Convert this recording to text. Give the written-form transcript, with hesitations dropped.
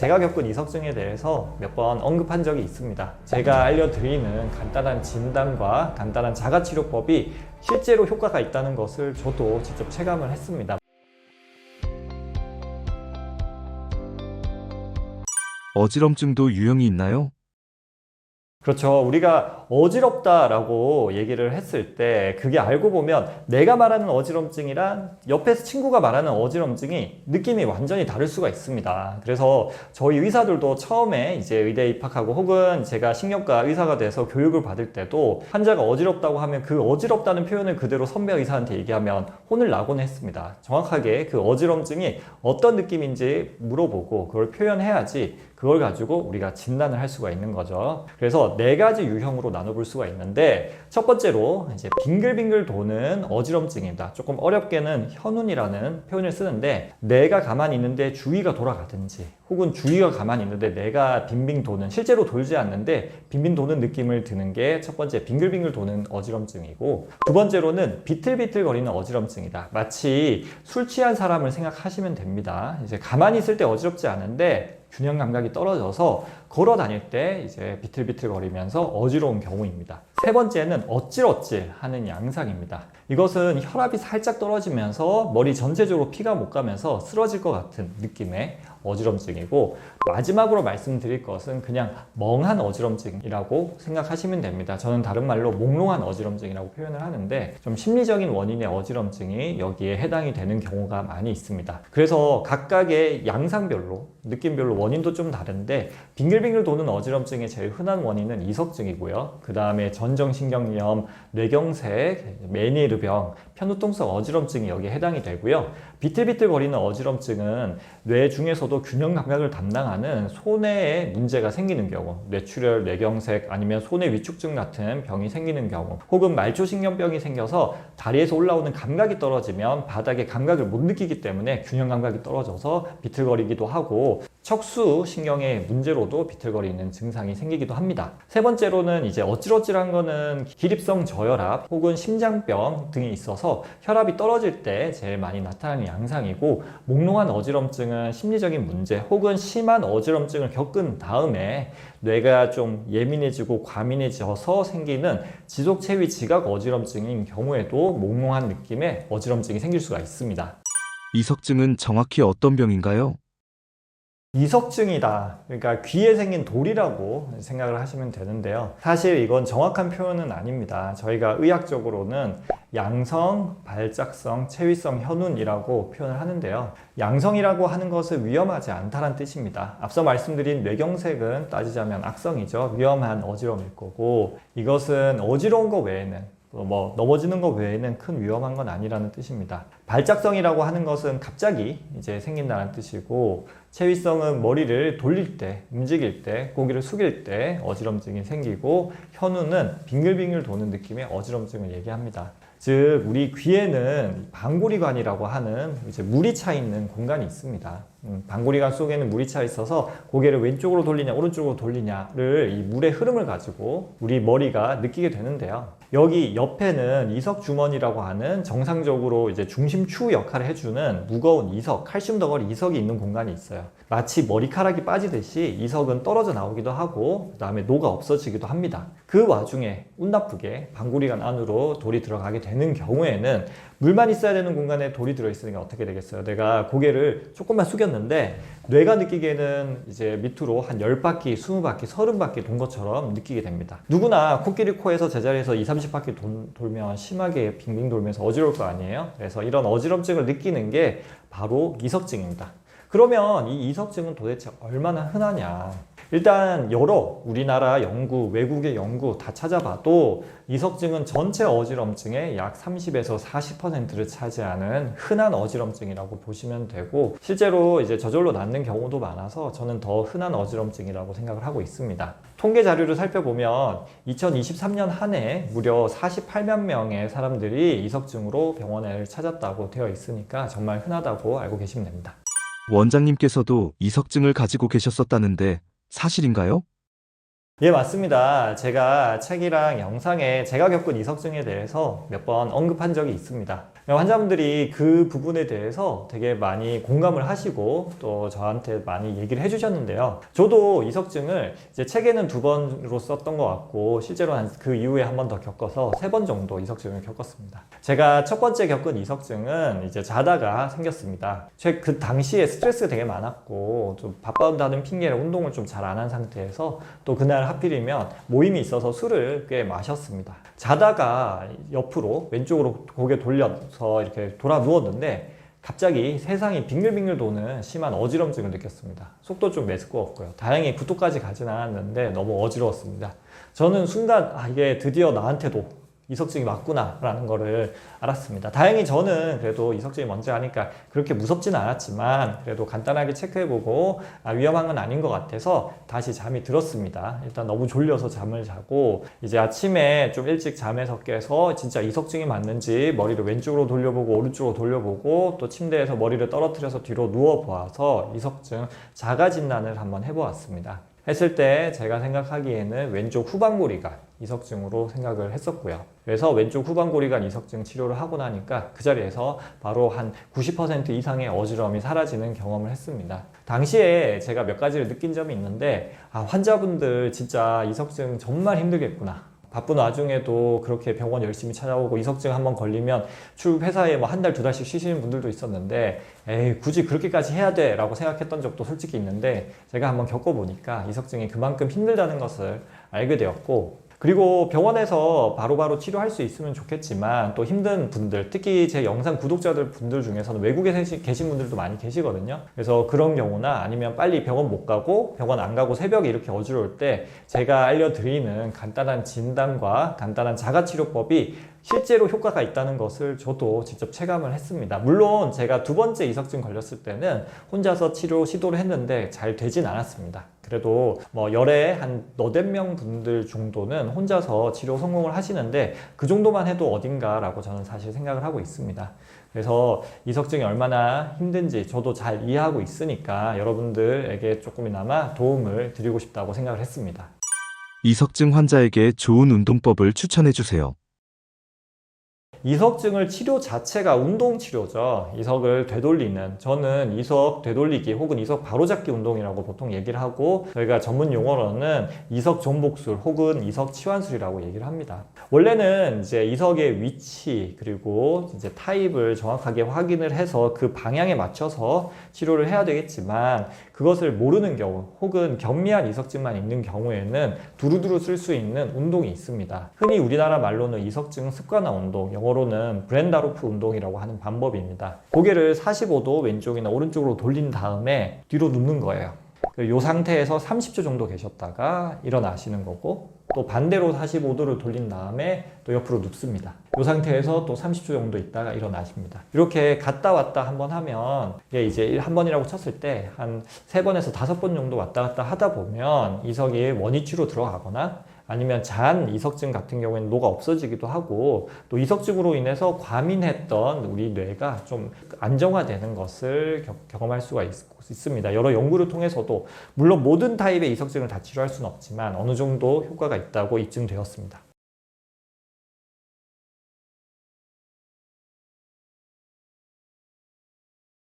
제가 겪은 이석증에 대해서 몇 번 언급한 적이 있습니다. 제가 알려드리는 간단한 진단과 간단한 자가치료법이 실제로 효과가 있다는 것을 저도 직접 체감을 했습니다. 어지럼증도 유형이 있나요? 그렇죠. 우리가 어지럽다라고 얘기를 했을 때 그게 알고 보면 내가 말하는 어지럼증이랑 옆에서 친구가 말하는 어지럼증이 느낌이 완전히 다를 수가 있습니다. 그래서 저희 의사들도 처음에 이제 의대에 입학하고 혹은 제가 신경과 의사가 돼서 교육을 받을 때도 환자가 어지럽다고 하면 그 어지럽다는 표현을 그대로 선배 의사한테 얘기하면 혼을 나곤 했습니다. 정확하게 그 어지럼증이 어떤 느낌인지 물어보고 그걸 표현해야지 그걸 가지고 우리가 진단을 할 수가 있는 거죠. 그래서 네 가지 유형으로 나눠볼 수가 있는데 첫 번째로 이제 빙글빙글 도는 어지럼증입니다. 조금 어렵게는 현운이라는 표현을 쓰는데 내가 가만히 있는데 주위가 돌아가든지 혹은 주위가 가만히 있는데 내가 빙빙 도는, 실제로 돌지 않는데 빙빙 도는 느낌을 드는 게 첫 번째 빙글빙글 도는 어지럼증이고, 두 번째로는 비틀비틀 거리는 어지럼증이다. 마치 술 취한 사람을 생각하시면 됩니다. 이제 가만히 있을 때 어지럽지 않은데 균형 감각이 떨어져서 걸어 다닐 때 이제 비틀비틀 거리면서 어지러운 경우입니다. 세 번째는 어찔어찔 하는 양상입니다. 이것은 혈압이 살짝 떨어지면서 머리 전체적으로 피가 못 가면서 쓰러질 것 같은 느낌의 어지럼증이고, 마지막으로 말씀드릴 것은 그냥 멍한 어지럼증이라고 생각하시면 됩니다. 저는 다른 말로 몽롱한 어지럼증이라고 표현을 하는데 좀 심리적인 원인의 어지럼증이 여기에 해당이 되는 경우가 많이 있습니다. 그래서 각각의 양상별로 느낌별로 원인도 좀 다른데 빙글빙글 도는 어지럼증의 제일 흔한 원인은 이석증이고요. 그 다음에 전정신경염, 뇌경색, 메니에르병, 편두통성 어지럼증이 여기에 해당이 되고요. 비틀비틀 거리는 어지럼증은 뇌 중에서도 균형 감각을 담당하는 소뇌에 문제가 생기는 경우, 뇌출혈, 뇌경색 아니면 소뇌 위축증 같은 병이 생기는 경우, 혹은 말초신경병이 생겨서 다리에서 올라오는 감각이 떨어지면 바닥에 감각을 못 느끼기 때문에 균형 감각이 떨어져서 비틀거리기도 하고, 척수 신경의 문제로도 비틀거리는 증상이 생기기도 합니다. 세 번째로는 이제 어질어질한 거는 기립성 저혈압 혹은 심장병 등이 있어서 혈압이 떨어질 때 제일 많이 나타나는 양상이고, 몽롱한 어지럼증은 심리적인 문제 혹은 심한 어지럼증을 겪은 다음에 뇌가 좀 예민해지고 과민해져서 생기는 지속체위 지각 어지럼증인 경우에도 몽롱한 느낌의 어지럼증이 생길 수가 있습니다. 이석증은 정확히 어떤 병인가요? 이석증이다. 그러니까 귀에 생긴 돌이라고 생각을 하시면 되는데요. 사실 이건 정확한 표현은 아닙니다. 저희가 의학적으로는 양성, 발작성, 체위성 현운이라고 표현을 하는데요. 양성이라고 하는 것은 위험하지 않다는 뜻입니다. 앞서 말씀드린 뇌경색은 따지자면 악성이죠. 위험한 어지러움일 거고, 이것은 어지러운 것 외에는 넘어지는 것 외에는 큰 위험한 건 아니라는 뜻입니다. 발작성이라고 하는 것은 갑자기 이제 생긴다는 뜻이고, 체위성은 머리를 돌릴 때, 움직일 때, 고개를 숙일 때 어지럼증이 생기고, 현우는 빙글빙글 도는 느낌의 어지럼증을 얘기합니다. 즉 우리 귀에는 방구리관이라고 하는 이제 물이 차 있는 공간이 있습니다. 방구리관 속에는 물이 차 있어서 고개를 왼쪽으로 돌리냐 오른쪽으로 돌리냐를 이 물의 흐름을 가지고 우리 머리가 느끼게 되는데요. 여기 옆에는 이석 주머니라고 하는 정상적으로 이제 중심추 역할을 해주는 무거운 이석, 칼슘 덩어리 이석이 있는 공간이 있어요. 마치 머리카락이 빠지듯이 이석은 떨어져 나오기도 하고 그 다음에 녹아 없어지기도 합니다. 그 와중에 운 나쁘게 방구리관 안으로 돌이 들어가게 되는 경우에는 물만 있어야 되는 공간에 돌이 들어있으니까 어떻게 되겠어요? 내가 고개를 조금만 숙였는데 뇌가 느끼기에는 이제 밑으로 한 10바퀴, 20바퀴, 30바퀴 돈 것처럼 느끼게 됩니다. 누구나 코끼리 코에서 제자리에서 20, 30바퀴 돌면 심하게 빙빙 돌면서 어지러울 거 아니에요? 그래서 이런 어지럼증을 느끼는 게 바로 이석증입니다. 그러면 이 이석증은 도대체 얼마나 흔하냐? 일단 여러 우리나라 연구, 외국의 연구 다 찾아봐도 이석증은 전체 어지럼증의 약 30에서 40%를 차지하는 흔한 어지럼증이라고 보시면 되고, 실제로 이제 저절로 낫는 경우도 많아서 저는 더 흔한 어지럼증이라고 생각을 하고 있습니다. 통계 자료를 살펴보면 2023년 한 해 무려 48만 명의 사람들이 이석증으로 병원을 찾았다고 되어 있으니까 정말 흔하다고 알고 계시면 됩니다. 원장님께서도 이석증을 가지고 계셨었다는데 사실인가요? 예, 맞습니다. 제가 책이랑 영상에 제가 겪은 이석증에 대해서 몇 번 언급한 적이 있습니다. 환자분들이 그 부분에 대해서 되게 많이 공감을 하시고 또 저한테 많이 얘기를 해주셨는데요. 저도 이석증을 이제 책에는 2번으로 썼던 것 같고 실제로 그 이후에 한 번 더 겪어서 3번 정도 이석증을 겪었습니다. 제가 첫 번째 겪은 이석증은 이제 자다가 생겼습니다. 그 당시에 스트레스가 되게 많았고 좀 바빠온다는 핑계로 운동을 좀 잘 안 한 상태에서 또 그날 하필이면 모임이 있어서 술을 꽤 마셨습니다. 자다가 옆으로 왼쪽으로 고개 돌려서 이렇게 돌아 누웠는데 갑자기 세상이 빙글빙글 도는 심한 어지럼증을 느꼈습니다. 속도 좀 메스꺼웠고요. 다행히 구토까지 가진 않았는데 너무 어지러웠습니다. 저는 순간 이게 드디어 나한테도 이석증이 맞구나 라는 거를 알았습니다. 다행히 저는 그래도 이석증이 뭔지 아니까 그렇게 무섭진 않았지만 그래도 간단하게 체크해보고 위험한 건 아닌 것 같아서 다시 잠이 들었습니다. 일단 너무 졸려서 잠을 자고 이제 아침에 좀 일찍 잠에서 깨서 진짜 이석증이 맞는지 머리를 왼쪽으로 돌려보고 오른쪽으로 돌려보고 또 침대에서 머리를 떨어뜨려서 뒤로 누워보아서 이석증 자가 진단을 한번 해보았습니다. 했을 때 제가 생각하기에는 왼쪽 후방골이가 이석증으로 생각을 했었고요. 그래서 왼쪽 후방골이관 이석증 치료를 하고 나니까 그 자리에서 바로 한 90% 이상의 어지러움이 사라지는 경험을 했습니다. 당시에 제가 몇 가지를 느낀 점이 있는데 환자분들 진짜 이석증 정말 힘들겠구나. 바쁜 와중에도 그렇게 병원 열심히 찾아오고 이석증 한번 걸리면 회사에 뭐 1달, 2달씩 쉬시는 분들도 있었는데 에이 굳이 그렇게까지 해야 돼 라고 생각했던 적도 솔직히 있는데 제가 한번 겪어보니까 이석증이 그만큼 힘들다는 것을 알게 되었고 그리고 병원에서 바로바로 치료할 수 있으면 좋겠지만 또 힘든 분들 특히 제 영상 구독자들 분들 중에서는 외국에 계신 분들도 많이 계시거든요. 그래서 그런 경우나 아니면 빨리 병원 못 가고 병원 안 가고 새벽에 이렇게 어지러울 때 제가 알려드리는 간단한 진단과 간단한 자가치료법이 실제로 효과가 있다는 것을 저도 직접 체감을 했습니다. 물론 제가 2번째 이석증 걸렸을 때는 혼자서 치료 시도를 했는데 잘 되진 않았습니다. 그래도 뭐 열에 한 너댓 명 분들 정도는 혼자서 치료 성공을 하시는데 그 정도만 해도 어딘가라고 저는 사실 생각을 하고 있습니다. 그래서 이석증이 얼마나 힘든지 저도 잘 이해하고 있으니까 여러분들에게 조금이나마 도움을 드리고 싶다고 생각을 했습니다. 이석증 환자에게 좋은 운동법을 추천해 주세요. 이석증을 치료 자체가 운동치료죠. 이석을 되돌리는 저는 이석 되돌리기 혹은 이석 바로잡기 운동이라고 보통 얘기를 하고 저희가 전문 용어로는 이석 존복술 혹은 이석 치환술이라고 얘기를 합니다. 원래는 이제 이석의 위치 그리고 이제 타입을 정확하게 확인을 해서 그 방향에 맞춰서 치료를 해야 되겠지만 그것을 모르는 경우 혹은 경미한 이석증만 있는 경우에는 두루두루 쓸 수 있는 운동이 있습니다. 흔히 우리나라 말로는 이석증 습관화 운동, 영어로는 브렌다로프 운동이라고 하는 방법입니다. 고개를 45도 왼쪽이나 오른쪽으로 돌린 다음에 뒤로 눕는 거예요. 이 상태에서 30초 정도 계셨다가 일어나시는 거고 또 반대로 45도를 돌린 다음에 또 옆으로 눕습니다. 이 상태에서 또 30초 정도 있다가 일어나십니다. 이렇게 갔다 왔다 한번 하면 이게 이제 한 번이라고 쳤을 때 한 3번에서 5번 정도 왔다 갔다 하다 보면 이석이 원위치로 들어가거나 아니면 잔 이석증 같은 경우에는 노가 없어지기도 하고 또 이석증으로 인해서 과민했던 우리 뇌가 좀 안정화되는 것을 경험할 수가 있습니다. 여러 연구를 통해서도 물론 모든 타입의 이석증을 다 치료할 수는 없지만 어느 정도 효과가 있다고 입증되었습니다.